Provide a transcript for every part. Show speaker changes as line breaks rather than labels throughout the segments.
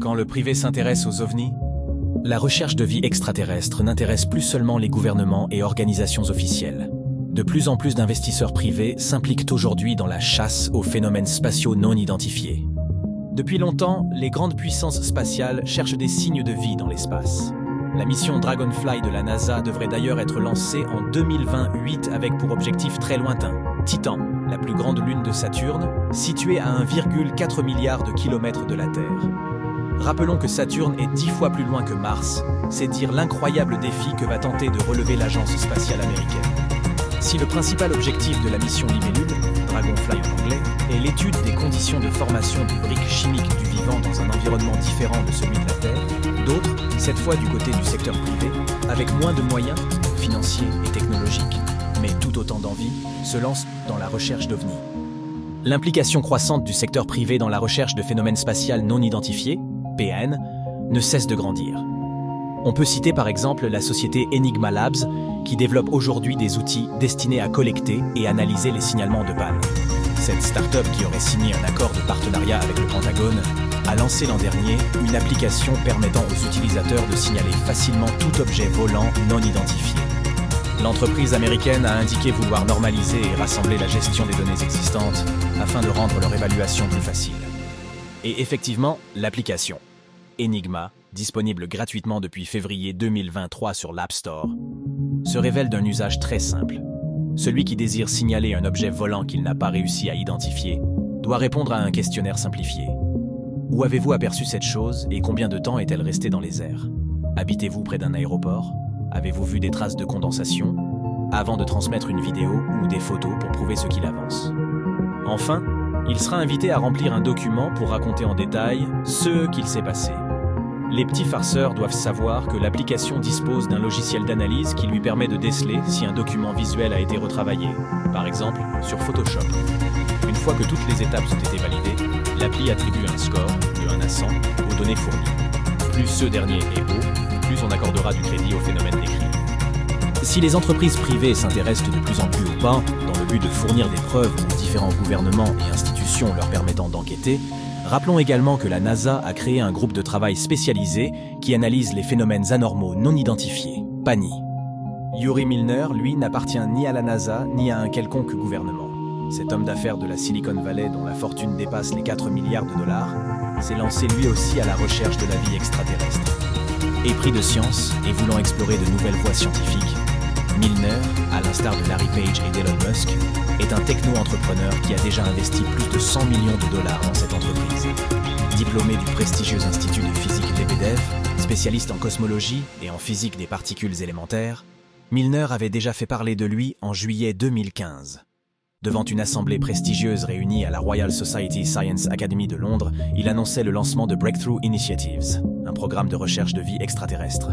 Quand le privé s'intéresse aux ovnis, la recherche de vie extraterrestre n'intéresse plus seulement les gouvernements et organisations officielles. De plus en plus d'investisseurs privés s'impliquent aujourd'hui dans la chasse aux phénomènes spatiaux non identifiés. Depuis longtemps, les grandes puissances spatiales cherchent des signes de vie dans l'espace. La mission Dragonfly de la NASA devrait d'ailleurs être lancée en 2028 avec pour objectif très lointain Titan, la plus grande lune de Saturne, située à 1,4 milliard de kilomètres de la Terre. Rappelons que Saturne est 10 fois plus loin que Mars, c'est dire l'incroyable défi que va tenter de relever l'agence spatiale américaine. Si le principal objectif de la mission Libellule, Dragonfly en anglais, est l'étude des conditions de formation des briques chimiques du vivant dans un environnement différent de celui de la Terre, d'autres, cette fois du côté du secteur privé, avec moins de moyens financiers et technologiques, mais tout autant d'envie, se lancent dans la recherche d'ovnis. L'implication croissante du secteur privé dans la recherche de phénomènes spatials non identifiés, PN, ne cesse de grandir. On peut citer par exemple la société Enigma Labs, qui développe aujourd'hui des outils destinés à collecter et analyser les signalements de panne. Cette start-up, qui aurait signé un accord de partenariat avec le Pentagone, a lancé l'an dernier une application permettant aux utilisateurs de signaler facilement tout objet volant non identifié. L'entreprise américaine a indiqué vouloir normaliser et rassembler la gestion des données existantes afin de rendre leur évaluation plus facile. Et effectivement, l'application Enigma, disponible gratuitement depuis février 2023 sur l'App Store, se révèle d'un usage très simple. Celui qui désire signaler un objet volant qu'il n'a pas réussi à identifier doit répondre à un questionnaire simplifié. Où avez-vous aperçu cette chose et combien de temps est-elle restée dans les airs? Habitez-vous près d'un aéroport? Avez-vous vu des traces de condensation? Avant de transmettre une vidéo ou des photos pour prouver ce qu'il avance. Enfin, il sera invité à remplir un document pour raconter en détail ce qu'il s'est passé. Les petits farceurs doivent savoir que l'application dispose d'un logiciel d'analyse qui lui permet de déceler si un document visuel a été retravaillé, par exemple sur Photoshop. Une fois que toutes les étapes ont été validées, l'appli attribue un score de 1 à 100 aux données fournies. Plus ce dernier est haut, plus on accordera du crédit au phénomène décrit. Si les entreprises privées s'intéressent de plus en plus au pain, dans le but de fournir des preuves aux différents gouvernements et institutions leur permettant d'enquêter, rappelons également que la NASA a créé un groupe de travail spécialisé qui analyse les phénomènes anormaux non identifiés, PANI. Yuri Milner, lui, n'appartient ni à la NASA ni à un quelconque gouvernement. Cet homme d'affaires de la Silicon Valley, dont la fortune dépasse les 4 milliards de dollars, s'est lancé lui aussi à la recherche de la vie extraterrestre. Épris de science et voulant explorer de nouvelles voies scientifiques, Milner, à l'instar de Larry Page et d'Elon Musk, est un techno-entrepreneur qui a déjà investi plus de 100 millions de dollars dans cette entreprise. Diplômé du prestigieux Institut de physique Lebedev, spécialiste en cosmologie et en physique des particules élémentaires, Milner avait déjà fait parler de lui en juillet 2015. Devant une assemblée prestigieuse réunie à la Royal Society Science Academy de Londres, il annonçait le lancement de Breakthrough Initiatives, un programme de recherche de vie extraterrestre.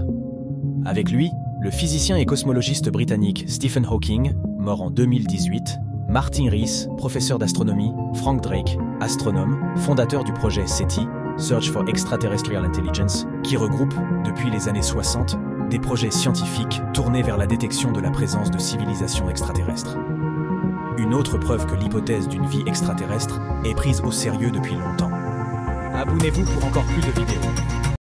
Avec lui, le physicien et cosmologiste britannique Stephen Hawking, mort en 2018, Martin Rees, professeur d'astronomie, Frank Drake, astronome, fondateur du projet SETI, Search for Extraterrestrial Intelligence, qui regroupe, depuis les années 60, des projets scientifiques tournés vers la détection de la présence de civilisations extraterrestres. Une autre preuve que l'hypothèse d'une vie extraterrestre est prise au sérieux depuis longtemps. Abonnez-vous pour encore plus de vidéos.